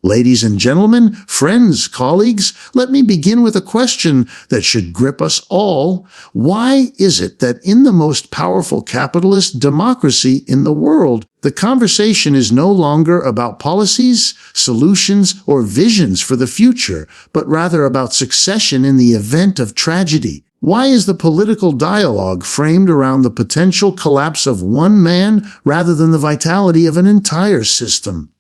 Ladies and gentlemen, friends, colleagues, let me begin with a question that should grip us all. Why is it that in the most powerful capitalist democracy in the world, the conversation is no longer about policies, solutions, or visions for the future, but rather about succession in the event of tragedy? Why is the political dialogue framed around the potential collapse of one man rather than the vitality of an entire system?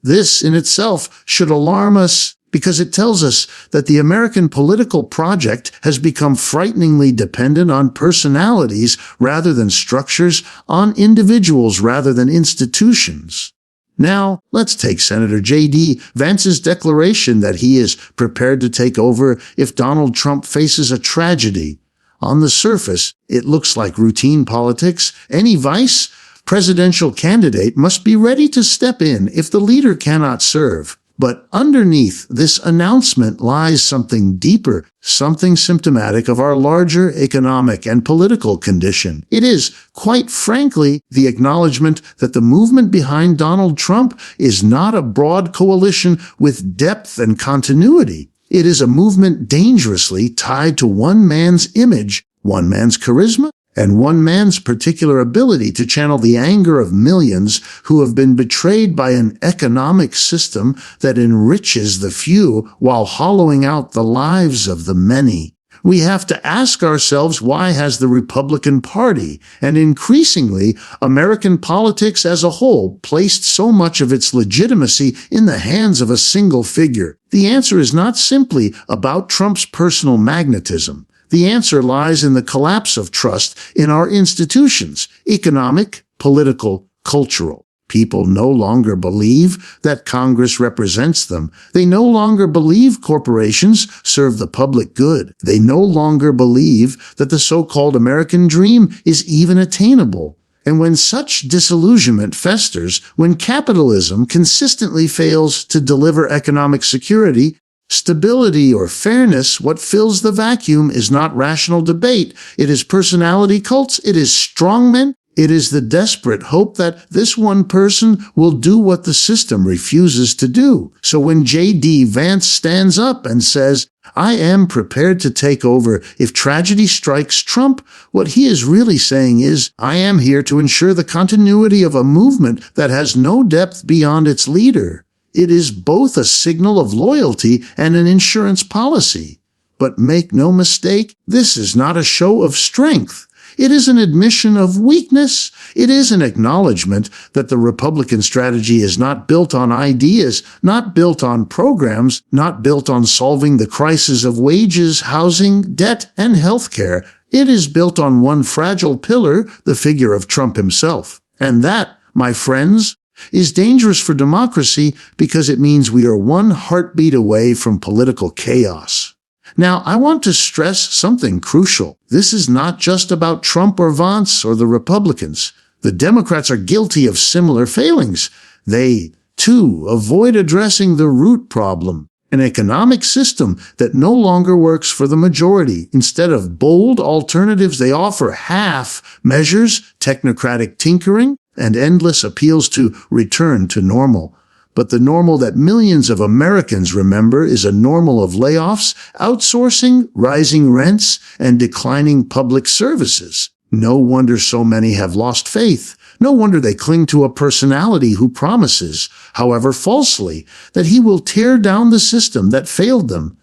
This in itself should alarm us because it tells us that the American political project has become frighteningly dependent on personalities rather than structures, on individuals rather than institutions. Now, let's take Senator J.D. Vance's declaration that he is prepared to take over if Donald Trump faces a tragedy. On the surface, it looks like routine politics. Any vice presidential candidate must be ready to step in if the leader cannot serve. But underneath this announcement lies something deeper, something symptomatic of our larger economic and political condition. It is, quite frankly, the acknowledgement that the movement behind Donald Trump is not a broad coalition with depth and continuity. It is a movement dangerously tied to one man's image, one man's charisma, and one man's particular ability to channel the anger of millions who have been betrayed by an economic system that enriches the few while hollowing out the lives of the many. We have to ask ourselves, why has the Republican Party, and increasingly American politics as a whole, placed so much of its legitimacy in the hands of a single figure? The answer is not simply about Trump's personal magnetism. The answer lies in the collapse of trust in our institutions, economic, political, cultural. People no longer believe that Congress represents them. They no longer believe corporations serve the public good. They no longer believe that the so-called American dream is even attainable. And when such disillusionment festers, when capitalism consistently fails to deliver economic security, stability, or fairness, what fills the vacuum is not rational debate. It is personality cults. It is strongmen. It is the desperate hope that this one person will do what the system refuses to do. So when J.D. Vance stands up and says, "I am prepared to take over if tragedy strikes Trump," what he is really saying is, "I am here to ensure the continuity of a movement that has no depth beyond its leader." It is both a signal of loyalty and an insurance policy. But make no mistake, this is not a show of strength. It is an admission of weakness. It is an acknowledgement that the Republican strategy is not built on ideas, not built on programs, not built on solving the crises of wages, housing, debt, and healthcare. It is built on one fragile pillar, the figure of Trump himself. And that, my friends, is dangerous for democracy because it means we are one heartbeat away from political chaos. Now, I want to stress something crucial. This is not just about Trump or Vance or the Republicans. The Democrats are guilty of similar failings. They, too, avoid addressing the root problem, an economic system that no longer works for the majority. Instead of bold alternatives, they offer half measures, technocratic tinkering, and endless appeals to return to normal. But the normal that millions of Americans remember is a normal of layoffs, outsourcing, rising rents, and declining public services. No wonder so many have lost faith. No wonder they cling to a personality who promises, however falsely, that he will tear down the system that failed them.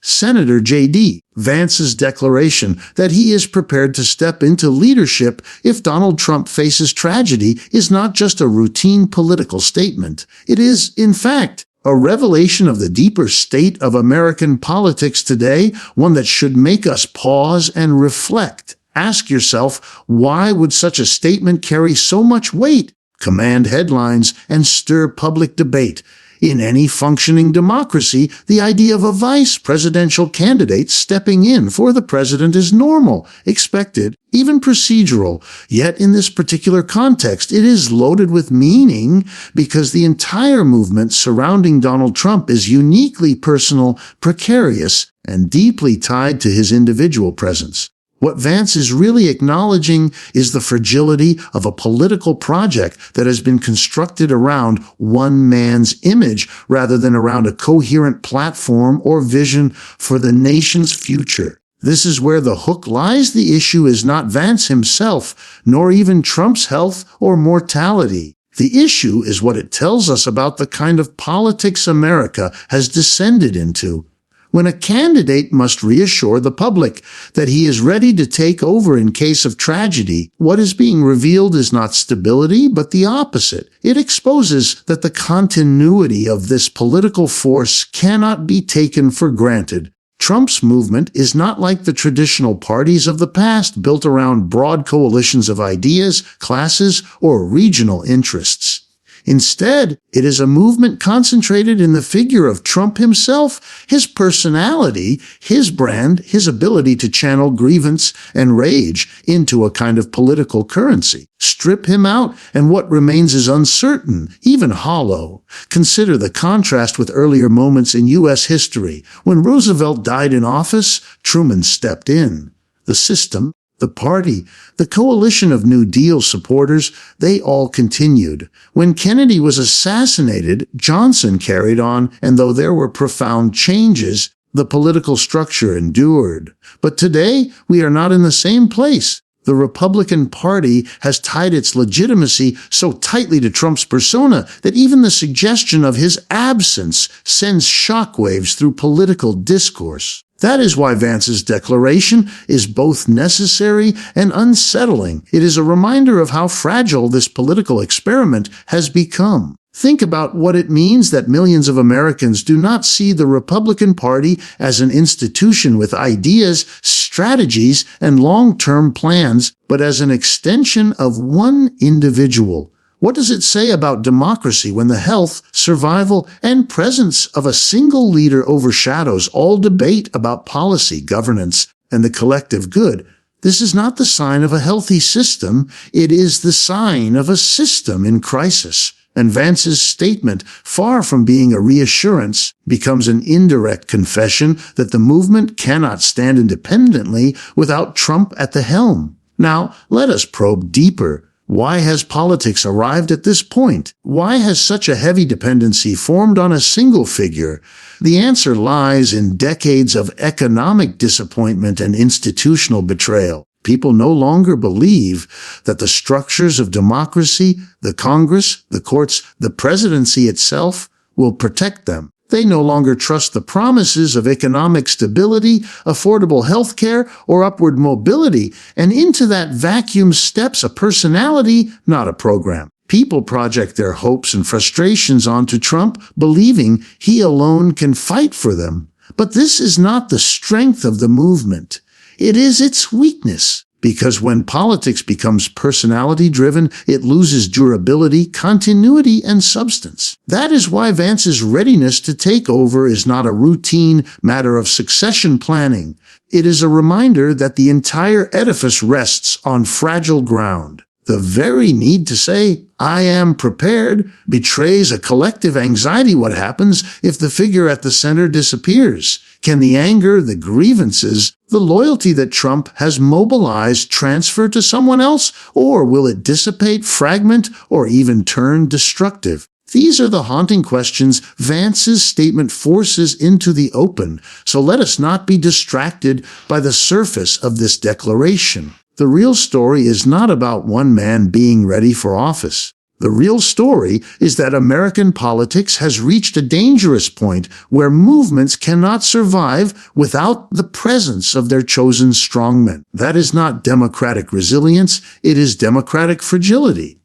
Senator J.D. Vance's declaration that he is prepared to step into leadership if Donald Trump faces tragedy is not just a routine political statement. It is, in fact, a revelation of the deeper state of American politics today, one that should make us pause and reflect. Ask yourself, why would such a statement carry so much weight, command headlines, and stir public debate? In any functioning democracy, the idea of a vice presidential candidate stepping in for the president is normal, expected, even procedural. Yet in this particular context, it is loaded with meaning because the entire movement surrounding Donald Trump is uniquely personal, precarious, and deeply tied to his individual presence. What Vance is really acknowledging is the fragility of a political project that has been constructed around one man's image rather than around a coherent platform or vision for the nation's future. This is where the hook lies. The issue is not Vance himself, nor even Trump's health or mortality. The issue is what it tells us about the kind of politics America has descended into. When a candidate must reassure the public that he is ready to take over in case of tragedy, what is being revealed is not stability, but the opposite. It exposes that the continuity of this political force cannot be taken for granted. Trump's movement is not like the traditional parties of the past built around broad coalitions of ideas, classes, or regional interests. Instead, it is a movement concentrated in the figure of Trump himself, his personality, his brand, his ability to channel grievance and rage into a kind of political currency. Strip him out, and what remains is uncertain, even hollow. Consider the contrast with earlier moments in U.S. history. When Roosevelt died in office, Truman stepped in. The system, the party, the coalition of New Deal supporters, they all continued. When Kennedy was assassinated, Johnson carried on, and though there were profound changes, the political structure endured. But today, we are not in the same place. The Republican Party has tied its legitimacy so tightly to Trump's persona that even the suggestion of his absence sends shockwaves through political discourse. That is why Vance's declaration is both necessary and unsettling. It is a reminder of how fragile this political experiment has become. Think about what it means that millions of Americans do not see the Republican Party as an institution with ideas, strategies, and long-term plans, but as an extension of one individual. What does it say about democracy when the health, survival, and presence of a single leader overshadows all debate about policy, governance, and the collective good? This is not the sign of a healthy system. It is the sign of a system in crisis. And Vance's statement, far from being a reassurance, becomes an indirect confession that the movement cannot stand independently without Trump at the helm. Now, let us probe deeper. Why has politics arrived at this point? Why has such a heavy dependency formed on a single figure? The answer lies in decades of economic disappointment and institutional betrayal. People no longer believe that the structures of democracy, the Congress, the courts, the presidency itself will protect them. They no longer trust the promises of economic stability, affordable health care, or upward mobility, and into that vacuum steps a personality, not a program. People project their hopes and frustrations onto Trump, believing he alone can fight for them. But this is not the strength of the movement. It is its weakness. Because when politics becomes personality-driven, it loses durability, continuity, and substance. That is why Vance's readiness to take over is not a routine matter of succession planning. It is a reminder that the entire edifice rests on fragile ground. The very need to say, "I am prepared," betrays a collective anxiety. What happens if the figure at the center disappears? Can the anger, the grievances, the loyalty that Trump has mobilized transfer to someone else, or will it dissipate, fragment, or even turn destructive? These are the haunting questions Vance's statement forces into the open, so let us not be distracted by the surface of this declaration. The real story is not about one man being ready for office. The real story is that American politics has reached a dangerous point where movements cannot survive without the presence of their chosen strongmen. That is not democratic resilience, it is democratic fragility.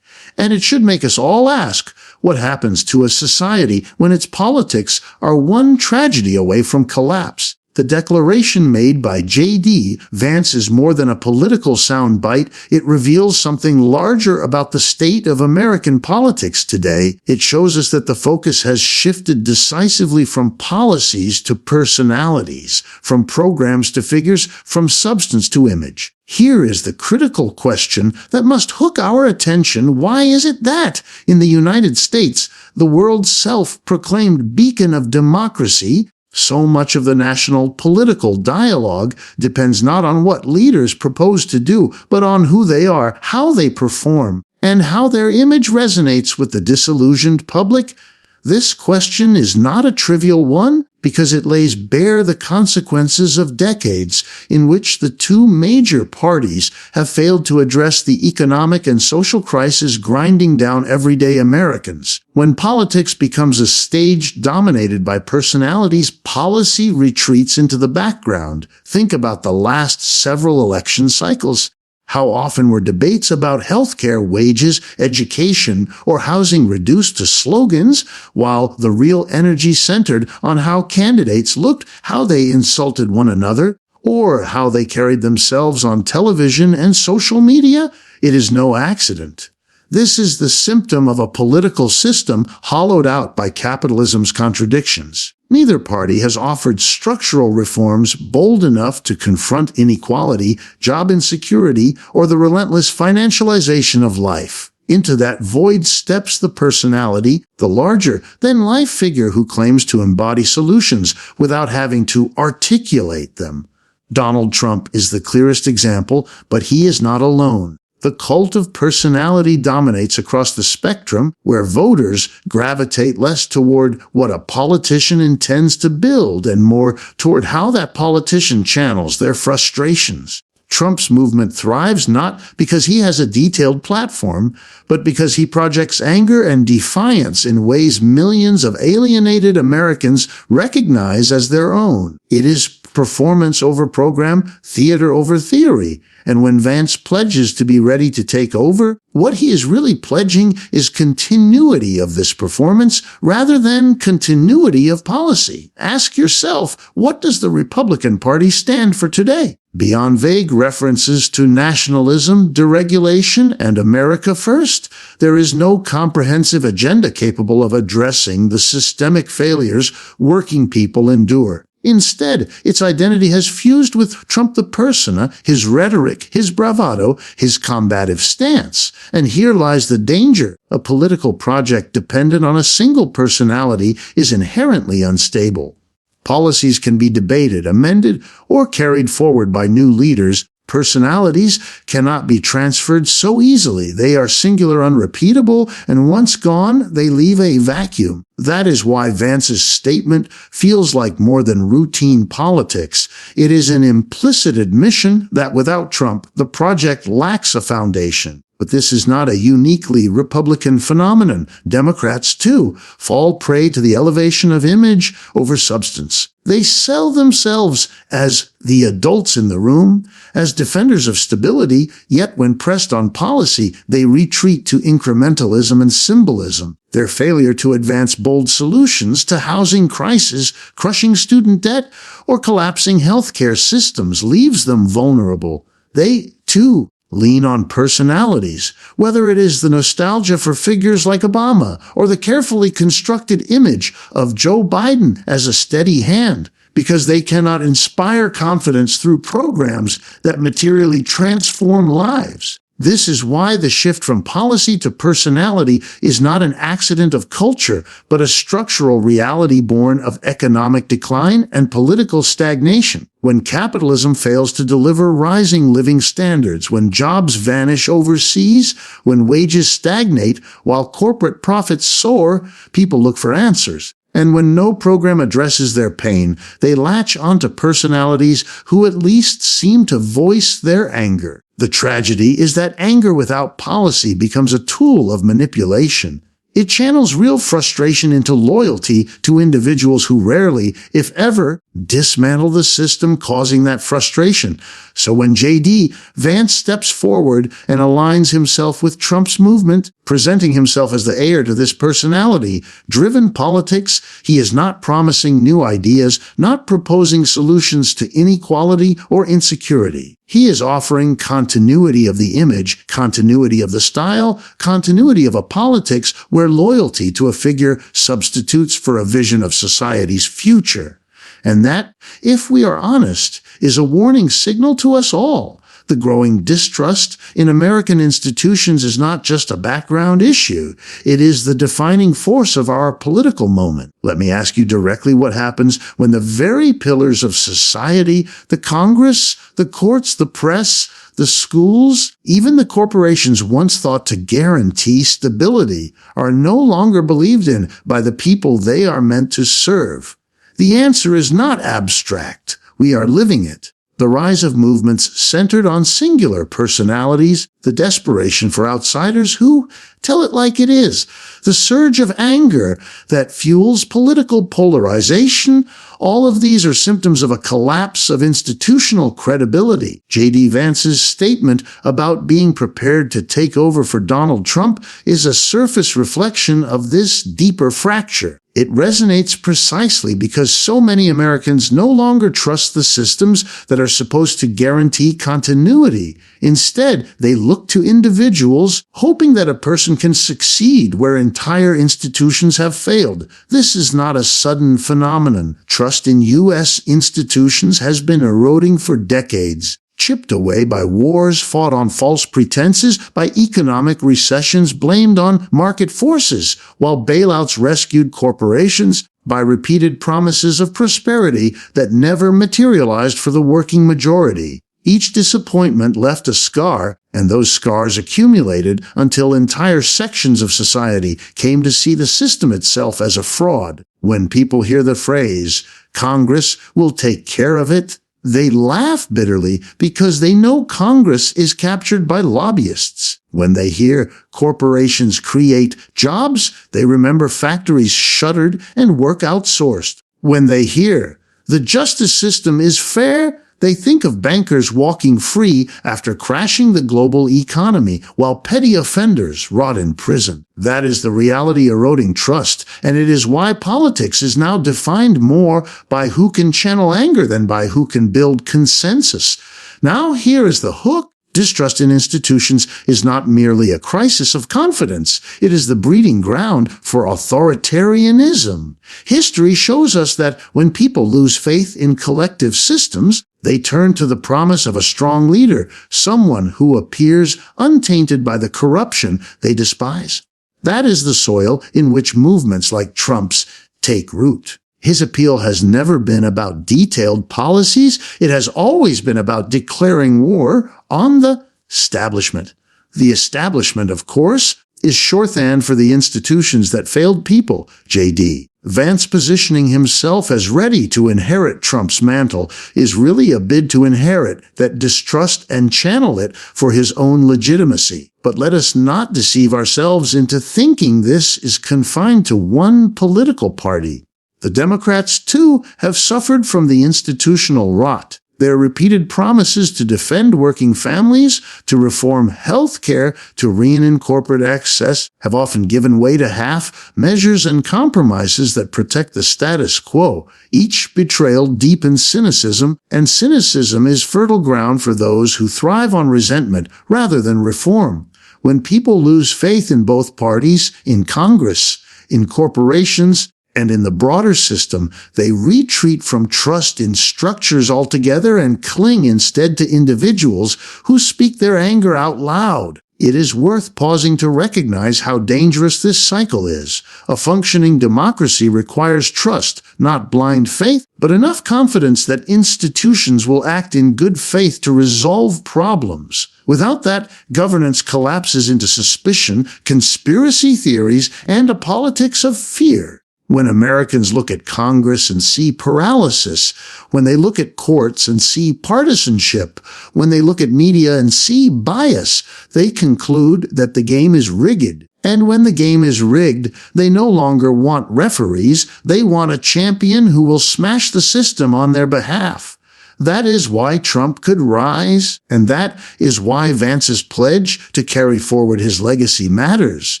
And it should make us all ask, what happens to a society when its politics are one tragedy away from collapse? The declaration made by J.D. Vance is more than a political soundbite. It reveals something larger about the state of American politics today. It shows us that the focus has shifted decisively from policies to personalities, from programs to figures, from substance to image. Here is the critical question that must hook our attention. Why is it that, in the United States, the world's self-proclaimed beacon of democracy, So much of the national political dialogue depends not on what leaders propose to do, but on who they are, how they perform, and how their image resonates with the disillusioned public. This question is not a trivial one because it lays bare the consequences of decades in which the two major parties have failed to address the economic and social crisis grinding down everyday Americans. When politics becomes a stage dominated by personalities, policy retreats into the background. Think about the last several election cycles. How often were debates about healthcare, wages, education, or housing reduced to slogans, while the real energy centered on how candidates looked, how they insulted one another, or how they carried themselves on television and social media? It is no accident. This is the symptom of a political system hollowed out by capitalism's contradictions. Neither party has offered structural reforms bold enough to confront inequality, job insecurity, or the relentless financialization of life. Into that void steps the personality, the larger-than-life figure who claims to embody solutions without having to articulate them. Donald Trump is the clearest example, but he is not alone. The cult of personality dominates across the spectrum, where voters gravitate less toward what a politician intends to build and more toward how that politician channels their frustrations. Trump's movement thrives not because he has a detailed platform, but because he projects anger and defiance in ways millions of alienated Americans recognize as their own. It is performance over program, theater over theory. And when Vance pledges to be ready to take over, what he is really pledging is continuity of this performance rather than continuity of policy. Ask yourself, what does the Republican Party stand for today? Beyond vague references to nationalism, deregulation, and America first, there is no comprehensive agenda capable of addressing the systemic failures working people endure. Instead, its identity has fused with Trump the persona, his rhetoric, his bravado, his combative stance. And here lies the danger. A political project dependent on a single personality is inherently unstable. Policies can be debated, amended, or carried forward by new leaders. Personalities cannot be transferred so easily. They are singular, unrepeatable, and once gone, they leave a vacuum. That is why Vance's statement feels like more than routine politics. It is an implicit admission that without Trump, the project lacks a foundation. But this is not a uniquely Republican phenomenon. Democrats, too, fall prey to the elevation of image over substance. They sell themselves as the adults in the room, as defenders of stability, yet when pressed on policy, they retreat to incrementalism and symbolism. Their failure to advance bold solutions to housing crisis, crushing student debt, or collapsing healthcare systems leaves them vulnerable. They, too, lean on personalities, whether it is the nostalgia for figures like Obama or the carefully constructed image of Joe Biden as a steady hand, because they cannot inspire confidence through programs that materially transform lives. This is why the shift from policy to personality is not an accident of culture, but a structural reality born of economic decline and political stagnation. When capitalism fails to deliver rising living standards, when jobs vanish overseas, when wages stagnate while corporate profits soar, people look for answers. And when no program addresses their pain, they latch onto personalities who at least seem to voice their anger. The tragedy is that anger without policy becomes a tool of manipulation. It channels real frustration into loyalty to individuals who rarely, if ever, dismantle the system causing that frustration. So when J.D. Vance steps forward and aligns himself with Trump's movement, presenting himself as the heir to this personality-driven politics, he is not promising new ideas, not proposing solutions to inequality or insecurity. He is offering continuity of the image, continuity of the style, continuity of a politics where loyalty to a figure substitutes for a vision of society's future. And that, if we are honest, is a warning signal to us all. The growing distrust in American institutions is not just a background issue. It is the defining force of our political moment. Let me ask you directly what happens when the very pillars of society, the Congress, the courts, the press, the schools, even the corporations once thought to guarantee stability, are no longer believed in by the people they are meant to serve. The answer is not abstract. We are living it. The rise of movements centered on singular personalities, the desperation for outsiders who tell it like it is, the surge of anger that fuels political polarization, all of these are symptoms of a collapse of institutional credibility. J.D. Vance's statement about being prepared to take over for Donald Trump is a surface reflection of this deeper fracture. It resonates precisely because so many Americans no longer trust the systems that are supposed to guarantee continuity. Instead, they look to individuals, hoping that a person can succeed where entire institutions have failed. This is not a sudden phenomenon. Trust in U.S. institutions has been eroding for decades, chipped away by wars fought on false pretenses, by economic recessions blamed on market forces, while bailouts rescued corporations, by repeated promises of prosperity that never materialized for the working majority. Each disappointment left a scar, and those scars accumulated until entire sections of society came to see the system itself as a fraud. When people hear the phrase, "Congress will take care of it," they laugh bitterly because they know Congress is captured by lobbyists. When they hear corporations create jobs, they remember factories shuttered and work outsourced. When they hear the justice system is fair, they think of bankers walking free after crashing the global economy, while petty offenders rot in prison. That is the reality eroding trust, and it is why politics is now defined more by who can channel anger than by who can build consensus. Now here is the hook. Distrust in institutions is not merely a crisis of confidence. It is the breeding ground for authoritarianism. History shows us that when people lose faith in collective systems, they turn to the promise of a strong leader, someone who appears untainted by the corruption they despise. That is the soil in which movements like Trump's take root. His appeal has never been about detailed policies. It has always been about declaring war on the establishment. The establishment, of course, is shorthand for the institutions that failed people. J.D. Vance positioning himself as ready to inherit Trump's mantle is really a bid to inherit that distrust and channel it for his own legitimacy. But let us not deceive ourselves into thinking this is confined to one political party. The Democrats, too, have suffered from the institutional rot. Their repeated promises to defend working families, to reform health care, to rein in corporate access have often given way to half measures and compromises that protect the status quo. Each betrayal deepens cynicism, and cynicism is fertile ground for those who thrive on resentment rather than reform. When people lose faith in both parties, in Congress, in corporations, and in the broader system, they retreat from trust in structures altogether and cling instead to individuals who speak their anger out loud. It is worth pausing to recognize how dangerous this cycle is. A functioning democracy requires trust, not blind faith, but enough confidence that institutions will act in good faith to resolve problems. Without that, governance collapses into suspicion, conspiracy theories, and a politics of fear. When Americans look at Congress and see paralysis, when they look at courts and see partisanship, when they look at media and see bias, they conclude that the game is rigged. And when the game is rigged, they no longer want referees, they want a champion who will smash the system on their behalf. That is why Trump could rise, and that is why Vance's pledge to carry forward his legacy matters.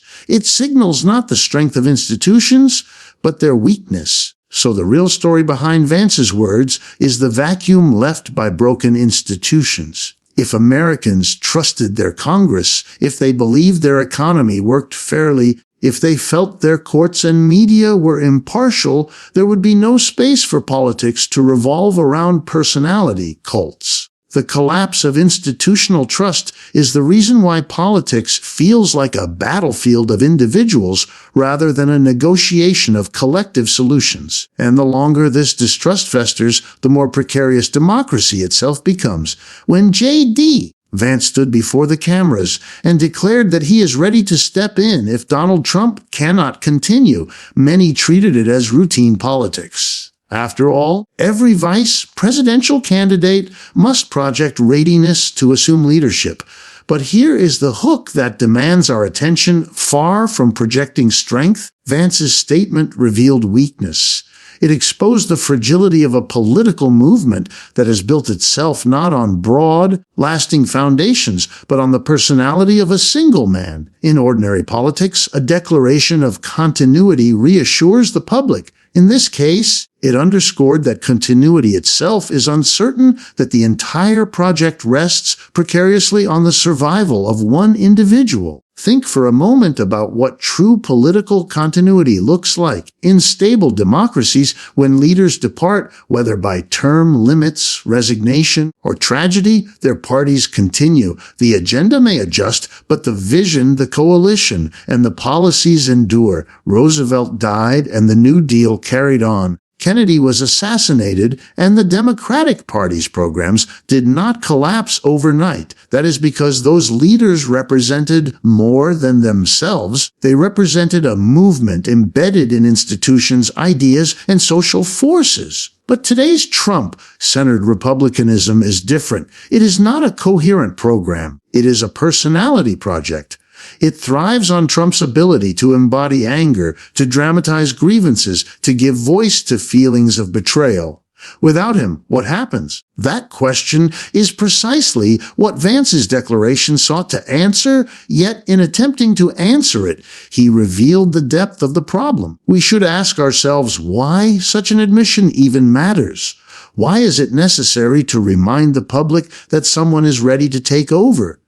It signals not the strength of institutions, but their weakness. So the real story behind Vance's words is the vacuum left by broken institutions. If Americans trusted their Congress, if they believed their economy worked fairly, if they felt their courts and media were impartial, there would be no space for politics to revolve around personality cults. The collapse of institutional trust is the reason why politics feels like a battlefield of individuals rather than a negotiation of collective solutions. And the longer this distrust festers, the more precarious democracy itself becomes. When J.D. Vance stood before the cameras and declared that he is ready to step in if Donald Trump cannot continue, many treated it as routine politics. After all, every vice presidential candidate must project readiness to assume leadership. But here is the hook that demands our attention. Far from projecting strength, Vance's statement revealed weakness. It exposed the fragility of a political movement that has built itself not on broad, lasting foundations, but on the personality of a single man. In ordinary politics, a declaration of continuity reassures the public. In this case, it underscored that continuity itself is uncertain, that the entire project rests precariously on the survival of one individual. Think for a moment about what true political continuity looks like. In stable democracies, when leaders depart, whether by term limits, resignation, or tragedy, their parties continue. The agenda may adjust, but the vision, the coalition, and the policies endure. Roosevelt died, and the New Deal carried on. Kennedy was assassinated, and the Democratic Party's programs did not collapse overnight. That is because those leaders represented more than themselves. They represented a movement embedded in institutions, ideas, and social forces. But today's Trump-centered republicanism is different. It is not a coherent program. It is a personality project. It thrives on Trump's ability to embody anger, to dramatize grievances, to give voice to feelings of betrayal. Without him, what happens? That question is precisely what Vance's declaration sought to answer, yet in attempting to answer it, he revealed the depth of the problem. We should ask ourselves why such an admission even matters. Why is it necessary to remind the public that someone is ready to take over?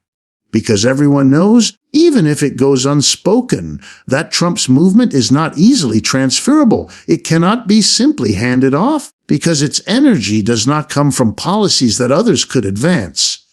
Because everyone knows, even if it goes unspoken, that Trump's movement is not easily transferable. It cannot be simply handed off, because its energy does not come from policies that others could advance.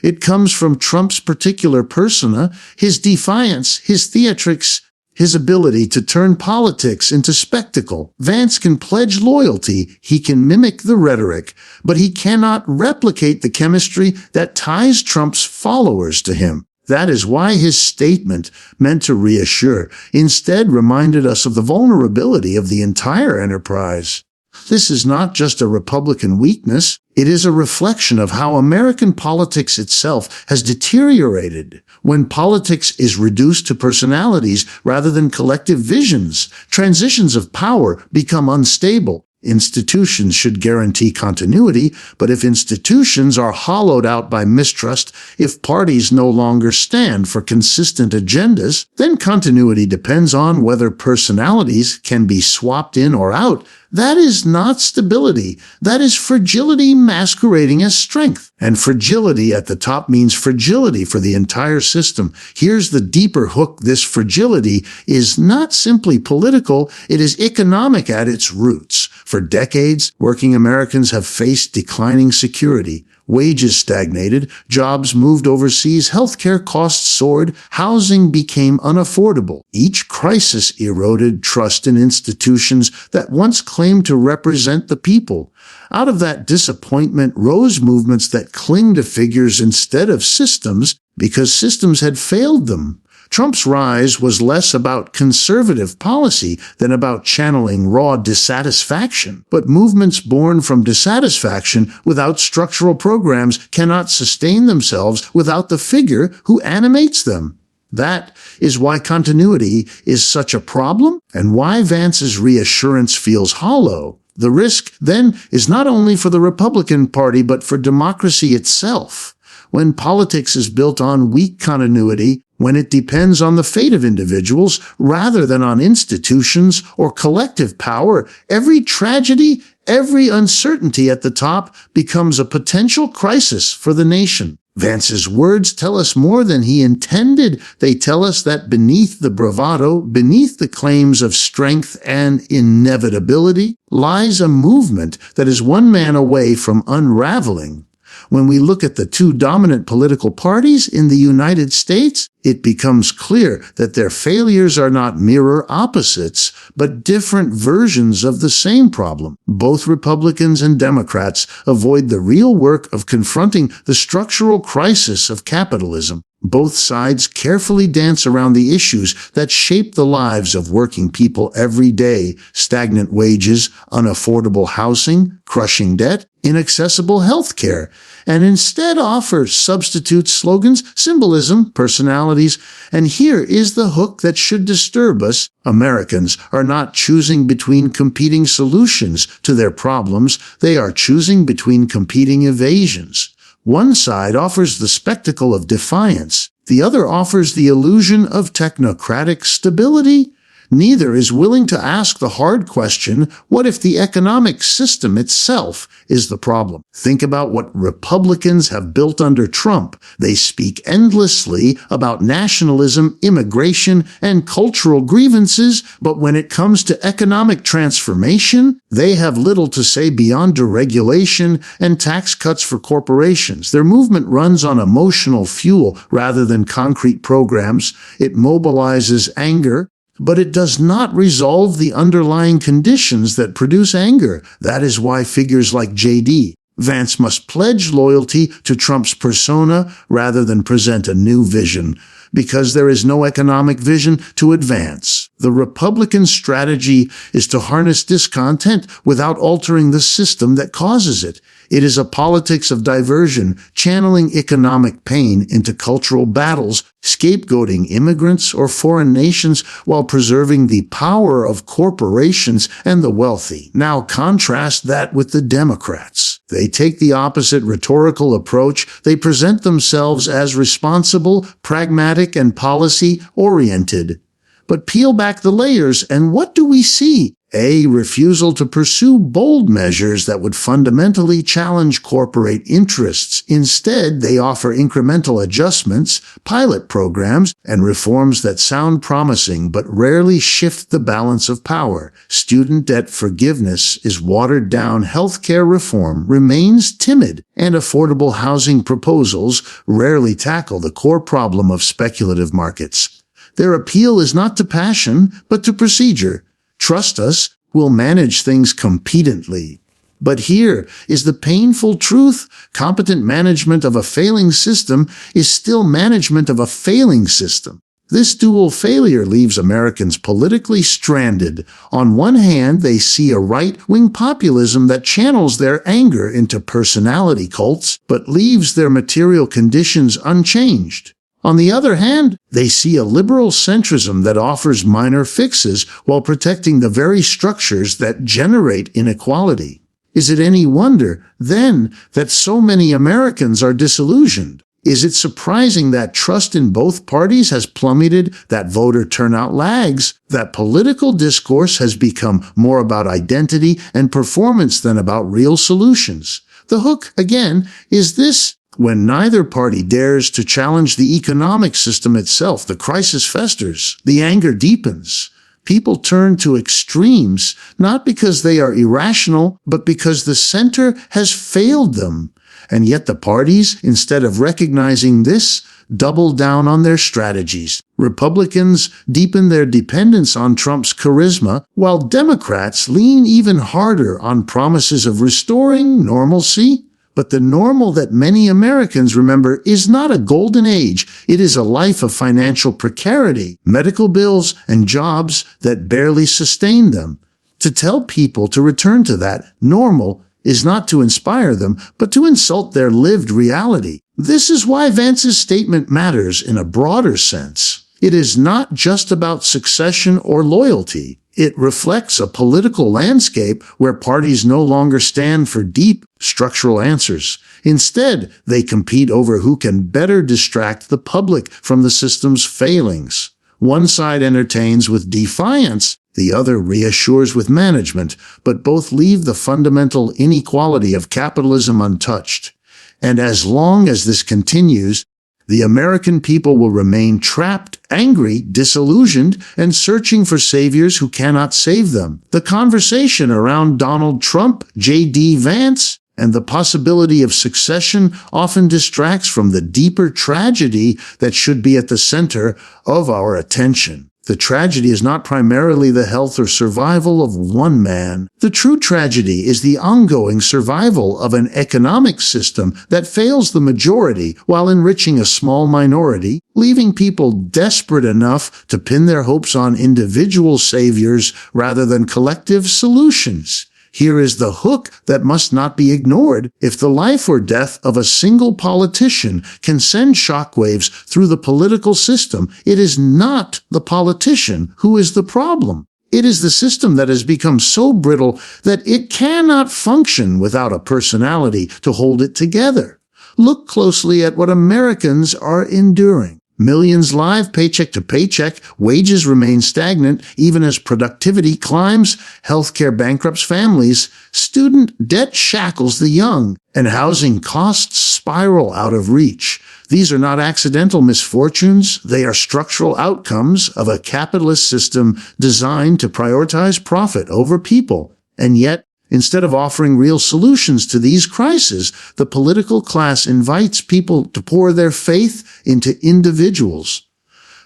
It comes from Trump's particular persona, his defiance, his theatrics, his ability to turn politics into spectacle. Vance can pledge loyalty, he can mimic the rhetoric, but he cannot replicate the chemistry that ties Trump's followers to him. That is why his statement, meant to reassure, instead reminded us of the vulnerability of the entire enterprise. This is not just a Republican weakness, it is a reflection of how American politics itself has deteriorated. When politics is reduced to personalities rather than collective visions, transitions of power become unstable. Institutions should guarantee continuity, but if institutions are hollowed out by mistrust, if parties no longer stand for consistent agendas, then continuity depends on whether personalities can be swapped in or out. That is not stability. That is fragility masquerading as strength. And fragility at the top means fragility for the entire system. Here's the deeper hook. This fragility is not simply political, it is economic at its roots. For decades, working Americans have faced declining security. Wages stagnated, jobs moved overseas, healthcare costs soared, housing became unaffordable. Each crisis eroded trust in institutions that once claimed to represent the people. Out of that disappointment rose movements that cling to figures instead of systems because systems had failed them. Trump's rise was less about conservative policy than about channeling raw dissatisfaction. But movements born from dissatisfaction without structural programs cannot sustain themselves without the figure who animates them. That is why continuity is such a problem and why Vance's reassurance feels hollow. The risk, then, is not only for the Republican Party but for democracy itself. When politics is built on weak continuity, when it depends on the fate of individuals rather than on institutions or collective power, every tragedy, every uncertainty at the top becomes a potential crisis for the nation. Vance's words tell us more than he intended. They tell us that beneath the bravado, beneath the claims of strength and inevitability, lies a movement that is one man away from unraveling. When we look at the two dominant political parties in the United States, it becomes clear that their failures are not mirror opposites, but different versions of the same problem. Both Republicans and Democrats avoid the real work of confronting the structural crisis of capitalism. Both sides carefully dance around the issues that shape the lives of working people every day: stagnant wages, unaffordable housing, crushing debt, inaccessible health care, and instead offer substitute slogans, symbolism, personalities. And here is the hook that should disturb us. Americans are not choosing between competing solutions to their problems. They are choosing between competing evasions. One side offers the spectacle of defiance. The other offers the illusion of technocratic stability. Neither is willing to ask the hard question, what if the economic system itself is the problem? Think about what Republicans have built under Trump. They speak endlessly about nationalism, immigration, and cultural grievances, but when it comes to economic transformation, they have little to say beyond deregulation and tax cuts for corporations. Their movement runs on emotional fuel rather than concrete programs. It mobilizes anger, but it does not resolve the underlying conditions that produce anger. That is why figures like J.D. Vance must pledge loyalty to Trump's persona rather than present a new vision, because there is no economic vision to advance. The Republican strategy is to harness discontent without altering the system that causes it. It is a politics of diversion, channeling economic pain into cultural battles, scapegoating immigrants or foreign nations while preserving the power of corporations and the wealthy. Now contrast that with the Democrats. They take the opposite rhetorical approach. They present themselves as responsible, pragmatic, and policy-oriented. But peel back the layers, and what do we see? A refusal to pursue bold measures that would fundamentally challenge corporate interests. Instead, they offer incremental adjustments, pilot programs, and reforms that sound promising but rarely shift the balance of power. Student debt forgiveness is watered down, healthcare reform remains timid, and affordable housing proposals rarely tackle the core problem of speculative markets. Their appeal is not to passion, but to procedure. Trust us, we'll manage things competently. But here is the painful truth. Competent management of a failing system is still management of a failing system. This dual failure leaves Americans politically stranded. On one hand, they see a right-wing populism that channels their anger into personality cults, but leaves their material conditions unchanged. On the other hand, they see a liberal centrism that offers minor fixes while protecting the very structures that generate inequality. Is it any wonder, then, that so many Americans are disillusioned? Is it surprising that trust in both parties has plummeted, that voter turnout lags, that political discourse has become more about identity and performance than about real solutions? The hook, again, is this. When neither party dares to challenge the economic system itself, the crisis festers, the anger deepens. People turn to extremes, not because they are irrational, but because the center has failed them. And yet the parties, instead of recognizing this, double down on their strategies. Republicans deepen their dependence on Trump's charisma, while Democrats lean even harder on promises of restoring normalcy. But the normal that many Americans remember is not a golden age. It is a life of financial precarity, medical bills, and jobs that barely sustain them. To tell people to return to that normal is not to inspire them, but to insult their lived reality. This is why Vance's statement matters in a broader sense. It is not just about succession or loyalty. It reflects a political landscape where parties no longer stand for deep, structural answers. Instead, they compete over who can better distract the public from the system's failings. One side entertains with defiance, the other reassures with management, but both leave the fundamental inequality of capitalism untouched. And as long as this continues, the American people will remain trapped, angry, disillusioned, and searching for saviors who cannot save them. The conversation around Donald Trump, J.D. Vance, and the possibility of succession often distracts from the deeper tragedy that should be at the center of our attention. The tragedy is not primarily the health or survival of one man. The true tragedy is the ongoing survival of an economic system that fails the majority while enriching a small minority, leaving people desperate enough to pin their hopes on individual saviors rather than collective solutions. Here is the hook that must not be ignored. If the life or death of a single politician can send shockwaves through the political system, it is not the politician who is the problem. It is the system that has become so brittle that it cannot function without a personality to hold it together. Look closely at what Americans are enduring. Millions live paycheck to paycheck, wages remain stagnant even as productivity climbs, healthcare bankrupts families, student debt shackles the young, and housing costs spiral out of reach. These are not accidental misfortunes, they are structural outcomes of a capitalist system designed to prioritize profit over people. And yet, instead of offering real solutions to these crises, the political class invites people to pour their faith into individuals.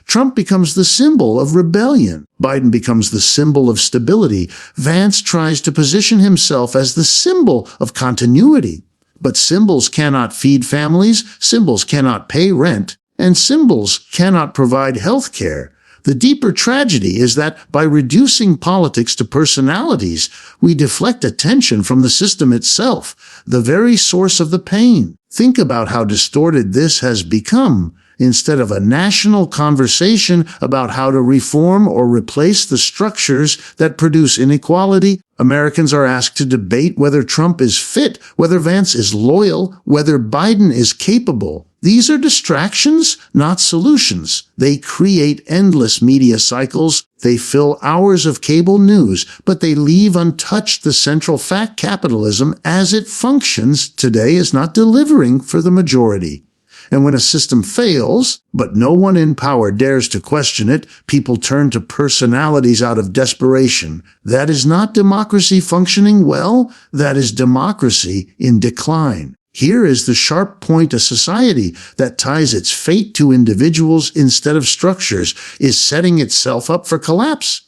Trump becomes the symbol of rebellion. Biden becomes the symbol of stability. Vance tries to position himself as the symbol of continuity. But symbols cannot feed families, symbols cannot pay rent, and symbols cannot provide health care. The deeper tragedy is that by reducing politics to personalities, we deflect attention from the system itself, the very source of the pain. Think about how distorted this has become. Instead of a national conversation about how to reform or replace the structures that produce inequality, Americans are asked to debate whether Trump is fit, whether Vance is loyal, whether Biden is capable. These are distractions, not solutions. They create endless media cycles. They fill hours of cable news, but they leave untouched the central fact: capitalism as it functions today is not delivering for the majority. And when a system fails, but no one in power dares to question it, people turn to personalities out of desperation. That is not democracy functioning well. That is democracy in decline. Here is the sharp point: a society that ties its fate to individuals instead of structures is setting itself up for collapse.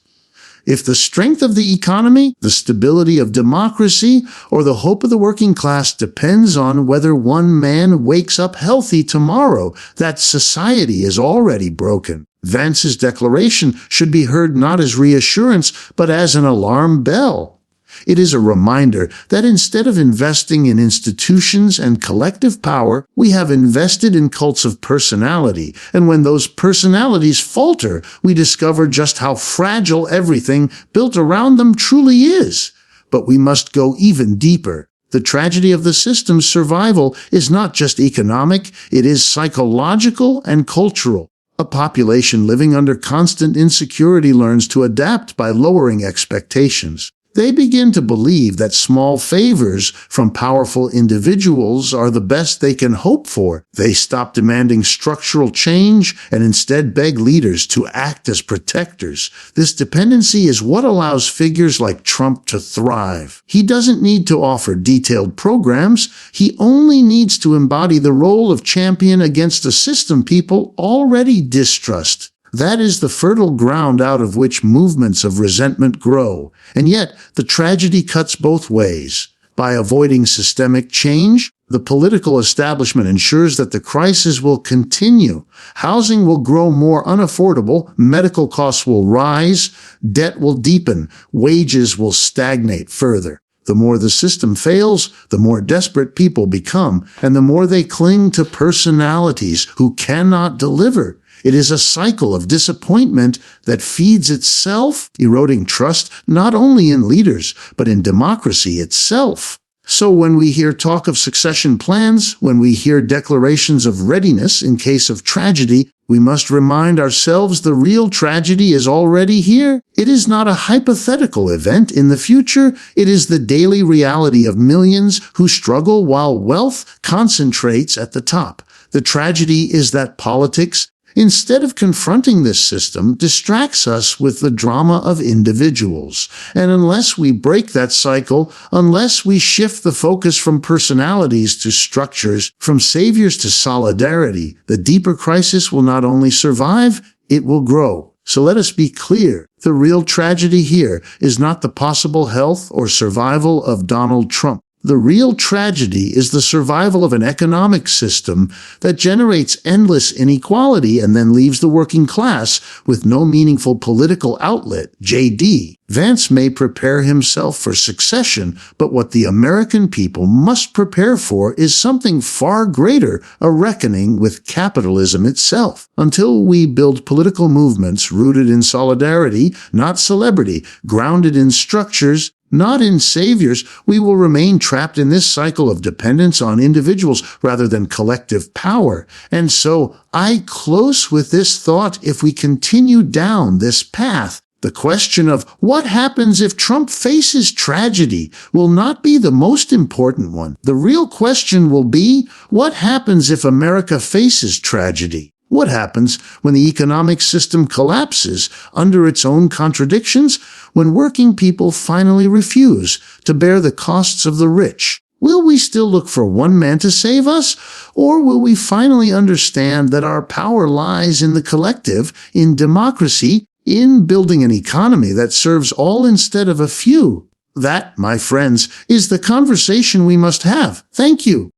If the strength of the economy, the stability of democracy, or the hope of the working class depends on whether one man wakes up healthy tomorrow, that society is already broken. Vance's declaration should be heard not as reassurance, but as an alarm bell. It is a reminder that instead of investing in institutions and collective power, we have invested in cults of personality. And when those personalities falter, we discover just how fragile everything built around them truly is. But we must go even deeper. The tragedy of the system's survival is not just economic, it is psychological and cultural. A population living under constant insecurity learns to adapt by lowering expectations. They begin to believe that small favors from powerful individuals are the best they can hope for. They stop demanding structural change and instead beg leaders to act as protectors. This dependency is what allows figures like Trump to thrive. He doesn't need to offer detailed programs. He only needs to embody the role of champion against a system people already distrust. That is the fertile ground out of which movements of resentment grow. And yet, the tragedy cuts both ways. By avoiding systemic change, the political establishment ensures that the crisis will continue. Housing will grow more unaffordable, medical costs will rise, debt will deepen, wages will stagnate further. The more the system fails, the more desperate people become, and the more they cling to personalities who cannot deliver. It is a cycle of disappointment that feeds itself, eroding trust not only in leaders, but in democracy itself. So when we hear talk of succession plans, when we hear declarations of readiness in case of tragedy, we must remind ourselves the real tragedy is already here. It is not a hypothetical event in the future. It is the daily reality of millions who struggle while wealth concentrates at the top. The tragedy is that politics, instead of confronting this system, distracts us with the drama of individuals. And unless we break that cycle, unless we shift the focus from personalities to structures, from saviors to solidarity, the deeper crisis will not only survive, it will grow. So let us be clear. The real tragedy here is not the possible health or survival of Donald Trump. The real tragedy is the survival of an economic system that generates endless inequality and then leaves the working class with no meaningful political outlet. J.D. Vance may prepare himself for succession, but what the American people must prepare for is something far greater, a reckoning with capitalism itself. Until we build political movements rooted in solidarity, not celebrity, grounded in structures, not in saviors, we will remain trapped in this cycle of dependence on individuals rather than collective power. And so I close with this thought: if we continue down this path, the question of what happens if Trump faces tragedy will not be the most important one. The real question will be, what happens if America faces tragedy? What happens when the economic system collapses under its own contradictions, when working people finally refuse to bear the costs of the rich? Will we still look for one man to save us, or will we finally understand that our power lies in the collective, in democracy, in building an economy that serves all instead of a few? That, my friends, is the conversation we must have. Thank you.